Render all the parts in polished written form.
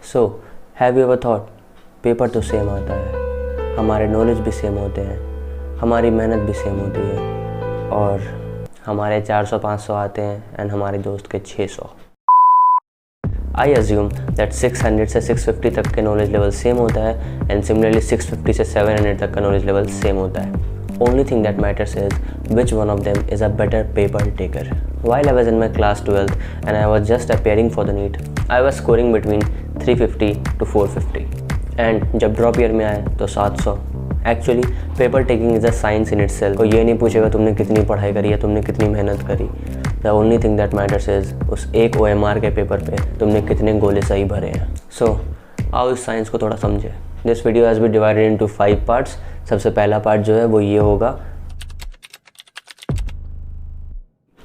So have you ever thought paper तो same आता है, हमारे नॉलेज भी सेम होते हैं, हमारी मेहनत भी सेम होती है और हमारे 400-500 आते हैं एंड हमारे दोस्त के 600। आई अज्यूम दैट 600 से 650 तक के नॉलेज लेवल सेम होता है एंड सिमिलरली 650 से 700 तक का नॉलेज लेवल सेम होता है। Only thing that matters is which one of them is a better paper taker. While I was in my class 12th and I was just appearing for the NEET, I was scoring between 350 to 450 and जब drop year में आए तो 700। Actually paper taking is a science in itself. कोई ये नहीं पूछेगा तुमने कितनी पढ़ाई करी है, तुमने कितनी मेहनत करी। The only thing that matters is उस एक OMR के पेपर पे तुमने कितने गोले सही भरे हैं। सो आओ इस साइंस को थोड़ा समझे। This video has been divided into 5 parts. सबसे पहला पार्ट जो है वो ये होगा,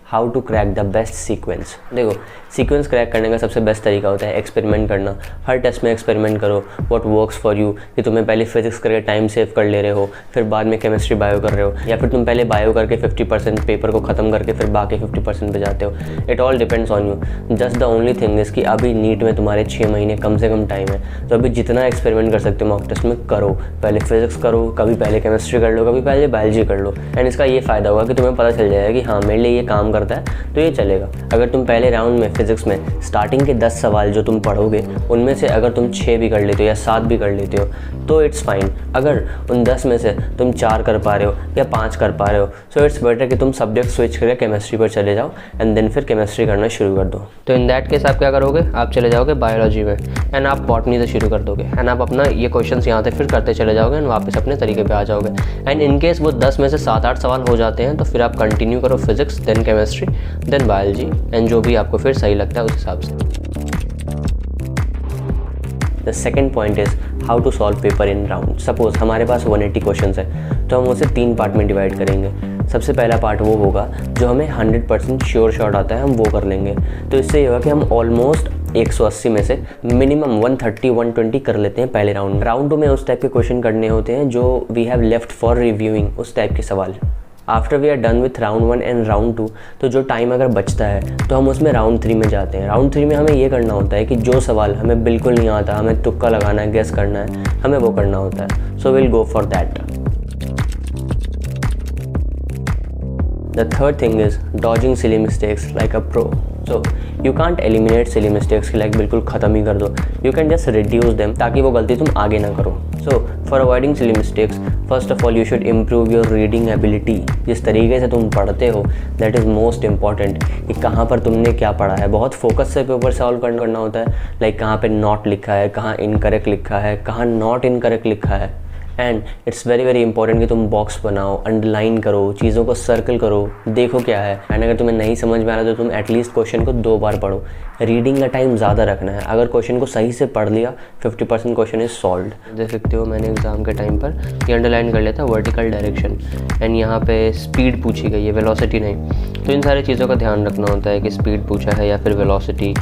how to crack the best sequence. देखो, सीक्वेंस क्रैक करने का सबसे बेस्ट तरीका होता है एक्सपेरिमेंट करना। हर टेस्ट में एक्सपेरिमेंट करो, व्हाट वर्क्स फॉर यू। कि तुम्हें पहले फिजिक्स करके टाइम सेव कर ले रहे हो, फिर बाद में केमिस्ट्री बायो कर रहे हो, या फिर तुम पहले बायो करके 50% पेपर को ख़त्म करके फिर बाकी 50% पे जाते हो। It all depends on you. Just the only thing is कि अभी नीट में तुम्हारे 6 महीने कम से कम टाइम है, तो अभी जितना एक्सपेरिमेंट कर सकते हो मॉक टेस्ट में करो। पहले फिजिक्स करो, कभी पहले केमिस्ट्री कर लो, कभी पहले बायोलॉजी कर लो। एंड इसका ये फ़ायदा होगा कि तुम्हें पता चल जाएगा कि हाँ मेरे लिए ये काम करता है तो ये चलेगा। अगर तुम पहले राउंड में फिजिक्स में स्टार्टिंग के 10 सवाल जो तुम पढ़ोगे उनमें से अगर तुम 6 भी कर लेते हो या 7 भी कर लेते हो तो इट्स फाइन। अगर उन 10 में से तुम 4 कर पा रहे हो या 5 कर पा रहे हो, सो इट्स बेटर कि तुम सब्जेक्ट स्विच करके केमिस्ट्री पर चले जाओ एंड देन फिर केमिस्ट्री करना शुरू कर दो। तो इन दैट केस आप क्या करोगे, आप चले जाओगे बायोलॉजी में एंड आप बॉटनी से शुरू कर दोगे एंड आप अपना ये क्वेश्चंस यहाँ से फिर करते चले जाओगे एंड वापस अपने तरीके पे आ जाओगे। एंड इन केस वो 10 में से 7-8 सवाल हो जाते हैं तो फिर आप कंटिन्यू करो physics, then chemistry, then biology and जो भी आपको फिर सही लगता है उस हिसाब से। The second point is how to solve paper in round. Suppose हमारे पास 180 क्वेश्चन है तो हम उसे 3 पार्ट में डिवाइड करेंगे। सबसे पहला पार्ट वो होगा जो हमें 100% श्योर शॉट आता है, हम वो कर लेंगे। तो इससे ये होगा कि हम ऑलमोस्ट 180 में से मिनिमम 130-120 कर लेते हैं पहले राउंड। राउंड 2 में उस टाइप के क्वेश्चन करने होते हैं जो we have left for reviewing, उस टाइप के सवाल। After we are done with round 1 and round 2 तो जो टाइम अगर बचता है तो हम उसमें राउंड 3 में जाते हैं। राउंड 3 में हमें ये करना होता है कि जो सवाल हमें बिल्कुल नहीं आता, हमें तुक्का लगाना है, गेस करना है, हमें वो करना होता है। So will go for that. The third thing is dodging silly mistakes like a pro. So you can't eliminate silly mistakes कि like बिल्कुल ख़त्म ही कर दो। You can just reduce them ताकि वो गलती तुम आगे ना करो। So for avoiding silly mistakes, first of all you should improve your reading ability. जिस तरीके से तुम पढ़ते हो that is most important। कि कहाँ पर तुमने क्या पढ़ा है, बहुत फोकस से पेपर सॉल्व करना होता है। लाइक कहाँ पे नॉट लिखा है, कहाँ इनकरेक्ट लिखा है, कहाँ नॉट इनकरेक्ट लिखा है। And it's very very important कि तुम बॉक्स बनाओ, अंडरलाइन करो, चीज़ों को सर्कल करो, देखो क्या है। एंड अगर तुम्हें नहीं समझ में आ रहा तो तुम एटलीस्ट क्वेश्चन को 2 बार पढ़ो। रीडिंग का टाइम ज़्यादा रखना है। अगर क्वेश्चन को सही से पढ़ लिया 50% क्वेश्चन इज सॉल्व्ड। देख सकते हो मैंने एग्जाम के टाइम पर ये अंडरलाइन कर लिया था वर्टिकल डायरेक्शन एंड यहाँ पे स्पीड पूछी गई है, वेलोसिटी नहीं। तो इन सारी चीज़ों का ध्यान रखना होता है कि स्पीड पूछा है या फिर velocity.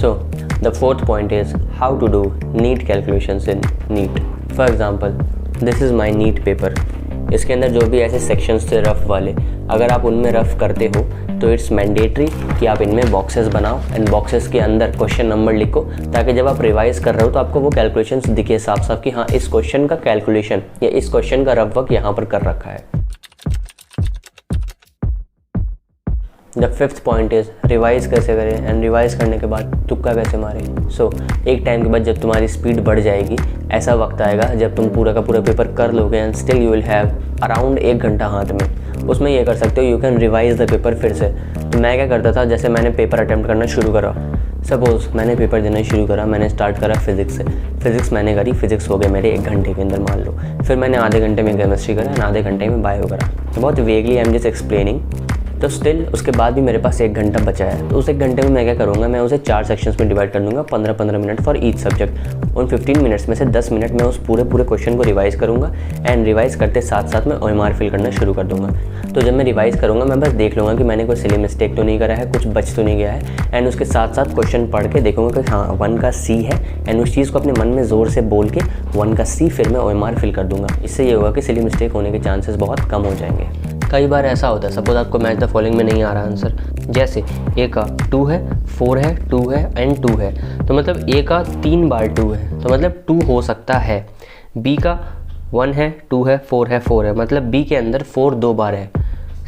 So the fourth point is how to do NEET calculations in NEET. For example, this is my NEET paper. इसके अंदर जो भी ऐसे सेक्शंस थे रफ वाले, अगर आप उनमें रफ करते हो तो इट्स मैंडेटरी कि आप इनमें बॉक्सेस बनाओ एंड बॉक्सेस के अंदर क्वेश्चन नंबर लिखो ताकि जब आप रिवाइज कर रहे हो तो आपको वो कैलकुलेशंस दिखे साफ साफ कि हाँ इस क्वेश्चन का कैलकुलेशन या इस क्वेश्चन का रफ वर्क यहाँ पर कर रखा है। The fifth point is revise कैसे करें एंड रिवाइज करने के बाद तुक्का कैसे मारें। सो एक टाइम के बाद जब तुम्हारी स्पीड बढ़ जाएगी, ऐसा वक्त आएगा जब तुम पूरा का पूरा पेपर कर लोगे and still you will have around 1 घंटा हाथ में। उसमें ये कर सकते हो, you can revise the paper फिर से। तो मैं क्या करता था, जैसे मैंने पेपर अटैम्प्ट करना शुरू करा, सपोज मैंने पेपर देना शुरू करा, मैंने स्टार्ट करा फिजिक्स से। फिजिक्स मैंने करी, फिजिक्स हो गए मेरे 1 घंटे के अंदर मान लो। फिर मैंने आधे घंटे में केमिस्ट्री करा एंड आधे घंटे में बायो करा। तो बहुत vaguely I am just explaining. तो स्टिल उसके बाद भी मेरे पास 1 घंटा बचा है। तो उस 1 घंटे में मैं क्या करूँगा, मैं उसे 4 सेक्शंस में डिवाइड कर दूँगा, 15-15 मिनट फॉर ईच सब्जेक्ट। उन 15 मिनट्स में से 10 मिनट मैं उस पूरे क्वेश्चन को रिवाइज़ करूँगा एंड रिवाइज़ करते साथ साथ मैं OMR फिल करना शुरू कर दूँगा। तो जब मैं रिवाइज़ करूँगा मैं बस देख लूँगा कि मैंने कोई सिली मिस्टेक तो नहीं करा है, कुछ बच तो नहीं गया है। एंड उसके साथ साथ क्वेश्चन पढ़ के देखूँगा कि हाँ 1 का C है एंड उस चीज़ को अपने मन में ज़ोर से बोल के 1 का C फिर मैं OMR फिल कर दूँगा। इससे ये होगा कि सिली मिस्टेक होने के चांसेस बहुत कम हो जाएंगे। कई बार ऐसा होता है, सपोज आपको मैच द फॉलोइंग में नहीं आ रहा आंसर, जैसे ए का 2 है, 4 है, 2 है एंड 2 है, तो मतलब ए का 3 बार 2 है, तो मतलब 2 हो सकता है। बी का 1 है, 2 है, 4 है, 4 है, मतलब बी के अंदर 4 2 बार है।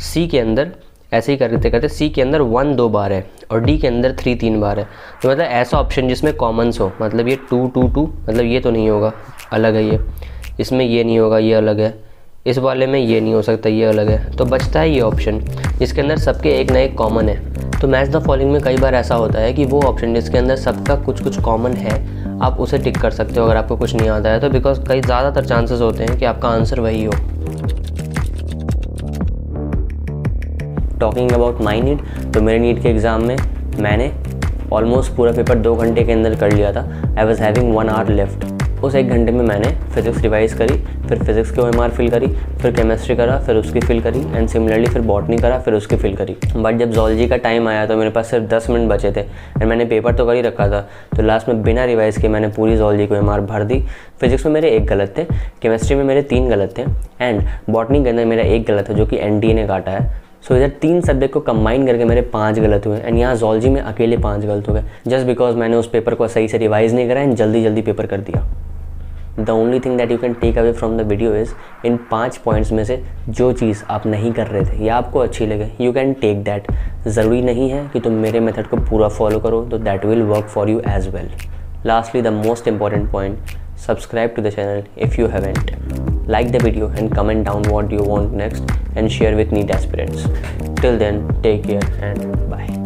सी के अंदर ऐसे ही करते करते सी के अंदर 1 2 बार है और डी के अंदर 3 3 बार है। तो मतलब ऐसा ऑप्शन जिसमें कॉमन्स हो, मतलब ये 2 2 2, मतलब ये तो नहीं होगा, अलग है ये, इसमें ये नहीं होगा, ये अलग है, इस वाले में ये नहीं हो सकता, ये अलग है, तो बचता है ये ऑप्शन जिसके अंदर सबके एक ना एक कॉमन है। तो मैच द फॉलोइंग में कई बार ऐसा होता है कि वो ऑप्शन जिसके अंदर सबका कुछ कुछ कॉमन है, आप उसे टिक कर सकते हो अगर आपको कुछ नहीं आता है तो, बिकॉज कई ज़्यादातर चांसेस होते हैं कि आपका आंसर वही हो। टॉकिंग अबाउट माई नीट, तो मेरे नीट के एग्ज़ाम में मैंने ऑलमोस्ट पूरा पेपर 2 घंटे के अंदर कर लिया था। I was having 1 hour left. उस 1 घंटे में मैंने फिज़िक्स रिवाइज़ करी, फिर फिज़िक्स के OMR फिल करी, फिर केमिस्ट्री करा, फिर उसकी फिल करी, एंड सिमिलरली फिर बॉटनी करा, फिर उसकी फिल करी। बट जब ज़ूलॉजी का टाइम आया तो मेरे पास सिर्फ 10 मिनट बचे थे एंड मैंने पेपर तो कर ही रखा था, तो लास्ट में बिना रिवाइज़ के मैंने पूरी ज़ूलॉजी को OMR भर दी। फिज़िक्स में मेरे 1 गलत थे, केमिस्ट्री में मेरे 3 गलत थे एंड बॉटनी के अंदर मेरा 1 गलत है जो कि NTA ने काटा है। सो इधर 3 सब्जेक्ट को कंबाइन करके मेरे 5 गलत हुए एंड यहाँ ज़ूलॉजी में अकेले 5 गलत हो गए, जस्ट बिकॉज मैंने उस पेपर को सही से रिवाइज़ नहीं करा एंड जल्दी जल्दी पेपर कर दिया। The only thing that you can take away from the video is, in 5 points में से जो चीज़ आप नहीं कर रहे थे या आपको अच्छी लगे, यू कैन टेक दैट। ज़रूरी नहीं है कि तुम मेरे मेथड को पूरा फॉलो करो, तो that will work for you as well. Lastly the most important point, subscribe to the channel if you haven't, like the video and comment down what you want next and share with NEET aspirants. Till then, take care and bye.